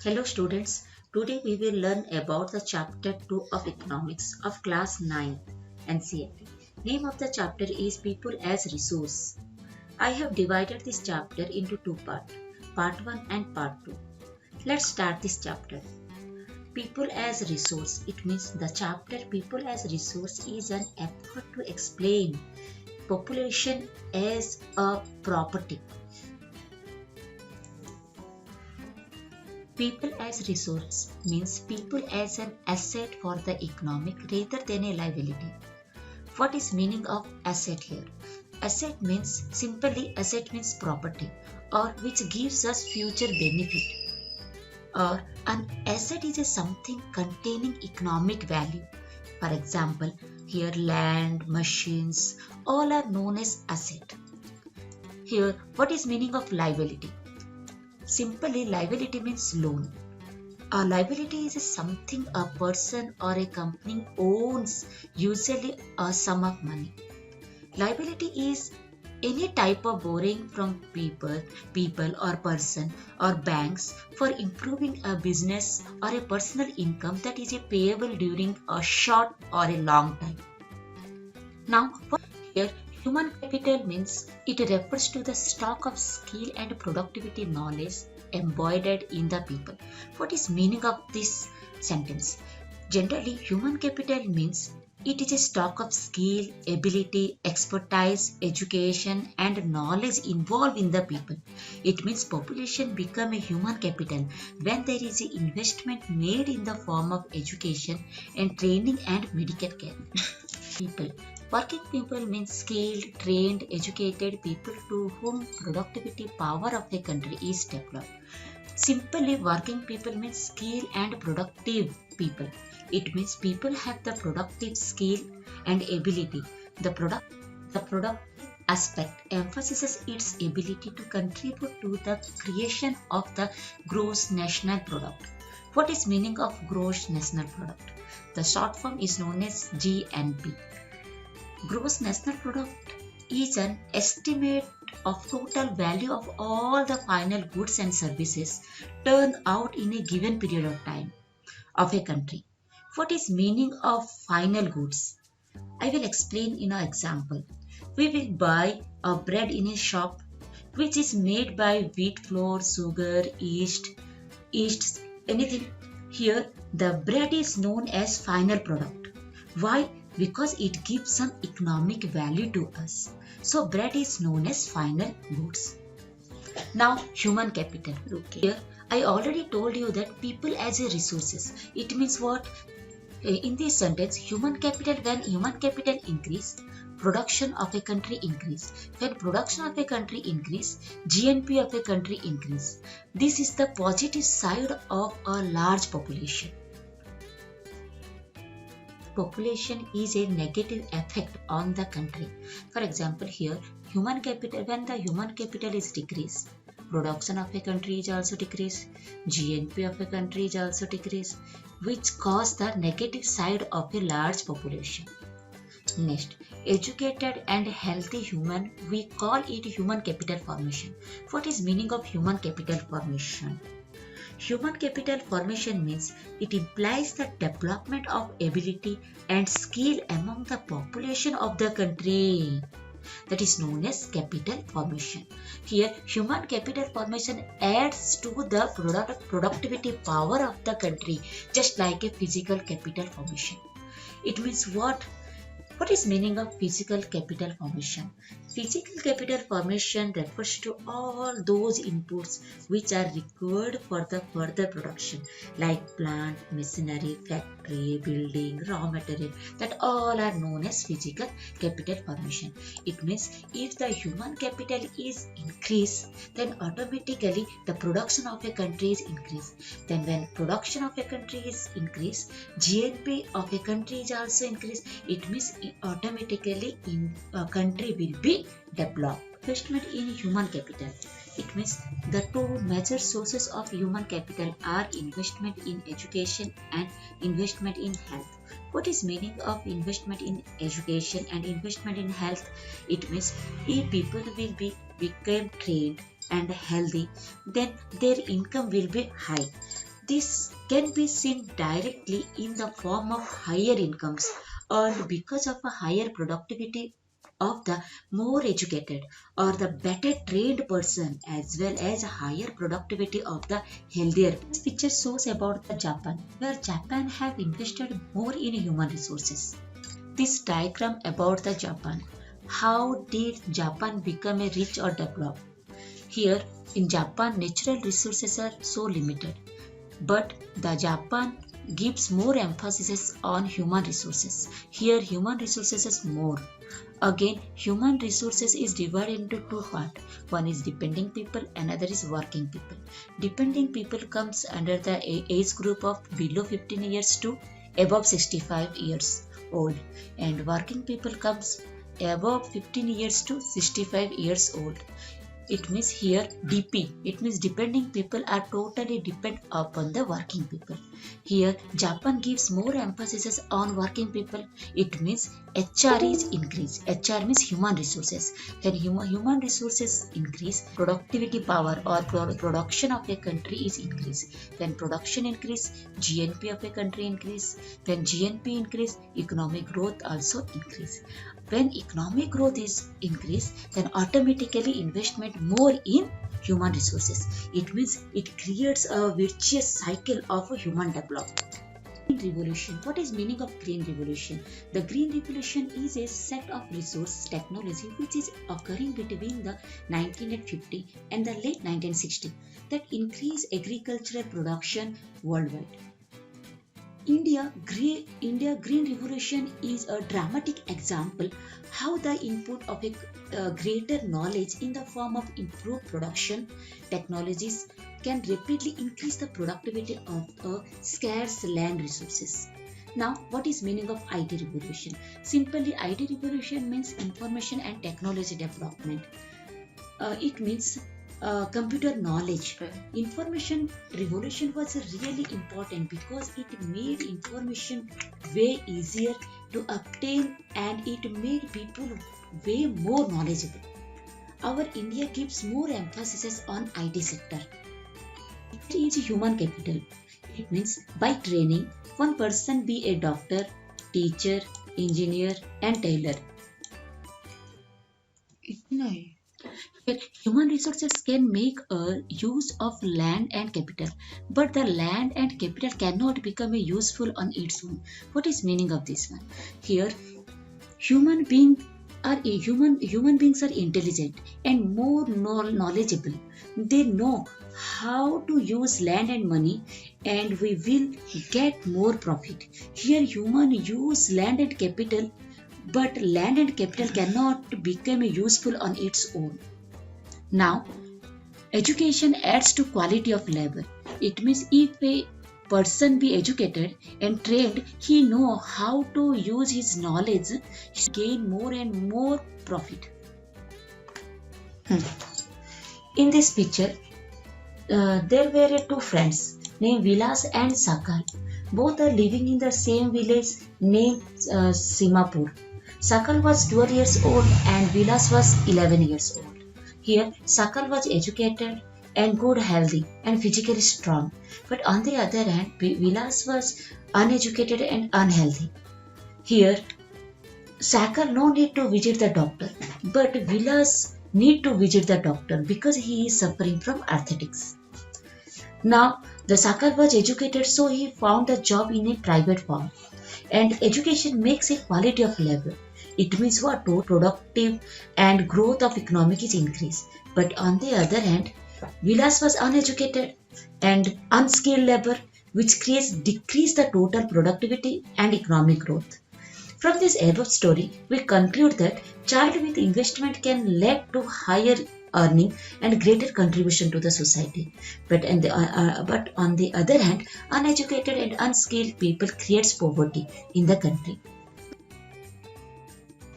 Hello students, today we will learn about the chapter 2 of economics of class 9 NCERT. Name of the chapter is People as Resource. I have divided this chapter into two parts, part 1 and part 2. Let's start this chapter. People as Resource. It means the chapter People as Resource is an effort to explain population as a property. People as resource means people as an asset for the economic rather than a liability. What is meaning of asset here? Asset means property or which gives us future benefit. Or an asset is a something containing economic value. For example, here land, machines, all are known as asset. Here, what is meaning of liability? Simply, liability means loan. A liability is something a person or a company owns, usually a sum of money. Liability is any type of borrowing from people or person or banks for improving a business or a personal income that is payable during a short or a long time. Now, here human capital means it refers to the stock of skill and productivity knowledge embodied in the people. What is meaning of this sentence? Generally, human capital means it is a stock of skill, ability, expertise, education and knowledge involved in the people. It means population become a human capital when there is an investment made in the form of education and training and medical care. People. Working people means skilled, trained, educated people to whom productivity power of a country is developed. Simply, working people means skilled and productive people. It means people have the productive skill and ability. The product aspect emphasizes its ability to contribute to the creation of the gross national product. What is meaning of gross national product? The short form is known as GNP. Gross national product is an estimate of total value of all the final goods and services turned out in a given period of time of a country. What is meaning of final goods? I will explain in an example. We will buy a bread in a shop which is made by wheat flour, sugar, yeast, anything. Here the bread is known as final product. Why? Because it gives some economic value to us. So bread is known as final goods. Now human capital. Okay. Here I already told you that people as a resources. It means what? In this sentence, when human capital increase, production of a country increase. When production of a country increase, GNP of a country increase. This is the positive side of a large population. Population is a negative effect on the country. For example, here human capital, when the human capital is decreased, production of a country is also decreased, GNP of a country is also decreased, which cause the negative side of a large population. Next, educated and healthy human, we call it human capital formation. What is meaning of human capital formation? Human capital formation means it implies the development of ability and skill among the population of the country. That is known as capital formation. Here, human capital formation adds to the productivity power of the country, just like a physical capital formation. It means what? What is meaning of physical capital formation? Physical capital formation refers to all those inputs which are required for the further production, like plant, machinery, factory, building, raw material, that all are known as physical capital formation. It means if the human capital is increased, then automatically the production of a country is increased. Then when production of a country is increased, GNP of a country is also increased. It means automatically a country will be developed. Investment in human capital. It means the two major sources of human capital are investment in education and investment in health. What is meaning of investment in education and investment in health? It means if people will become trained and healthy, then their income will be high. This can be seen directly in the form of higher incomes earned because of a higher productivity of the more educated or the better trained person, as well as a higher productivity of the healthier. This picture shows about the Japan, where Japan have invested more in human resources. This diagram about the Japan. How did Japan become a rich or developed? Here in Japan, natural resources are so limited, but the Japan gives more emphasis on human resources. Here human resources is more. Again, human resources is divided into two parts. One is depending people, another is working people. Depending people comes under the age group of below 15 years to above 65 years old, and working people comes above 15 years to 65 years old. It means here DP, it means depending people are totally depend upon the working people. Here Japan gives more emphasis on working people. It means HR is increase. HR means human resources. When human resources increase, productivity power or production of a country is increase. When production increase, GNP of a country increase. When GNP increase, economic growth also increase. When economic growth is increased, then automatically investment more in human resources. It means it creates a virtuous cycle of a human development. Green revolution. What is meaning of green revolution? The green revolution is a set of resource technology which is occurring between the 1950 and the late 1960 that increase agricultural production worldwide. India Green Revolution is a dramatic example how the input of a greater knowledge in the form of improved production technologies can rapidly increase the productivity of scarce land resources. Now, what is meaning of IT revolution? Simply, IT revolution means information and technology development. It means computer knowledge. Information revolution was really important because it made information way easier to obtain and it made people way more knowledgeable. Our India gives more emphasis on IT sector. It is human capital. It means by training, one person be a doctor, teacher, engineer and tailor. इतना ही Human resources can make a use of land and capital, but the land and capital cannot become a useful on its own. What is meaning of this one? Here, human beings human beings are intelligent and more knowledgeable. They know how to use land and money, and we will get more profit. Here, human use land and capital, but land and capital cannot become useful on its own. Now, education adds to quality of labor. It means if a person be educated and trained, he know how to use his knowledge, he gain more and more profit. In this picture, there were two friends named Vilas and Sakal. Both are living in the same village named Simapur. Sakal was 12 years old and Vilas was 11 years old. Here, Sakal was educated and good, healthy and physically strong. But on the other hand, Vilas was uneducated and unhealthy. Here, Sakal no need to visit the doctor, but Vilas need to visit the doctor because he is suffering from arthritis. Now, the Sakal was educated, so he found a job in a private firm. And education makes a quality of labor. It means what? Productive and growth of economic is increased. But on the other hand, Vilas was uneducated and unskilled labor, which decrease the total productivity and economic growth. From this above story, we conclude that child with investment can lead to higher earning and greater contribution to the society. But on the other hand, uneducated and unskilled people creates poverty in the country.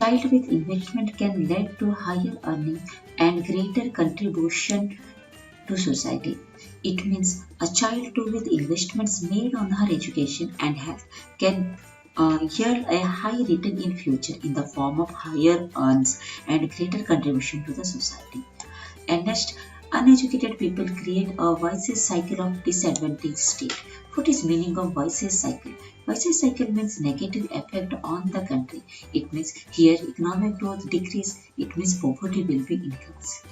Child with investment can lead to higher earning and greater contribution to society. It means a child with investments made on her education and health can yield a high return in future in the form of higher earns and greater contribution to the society. And next, Uneducated people create a vicious cycle of disadvantaged state. What is meaning of vicious cycle? Vicious cycle means negative effect on the country. It means here economic growth decrease. It means poverty will be increased.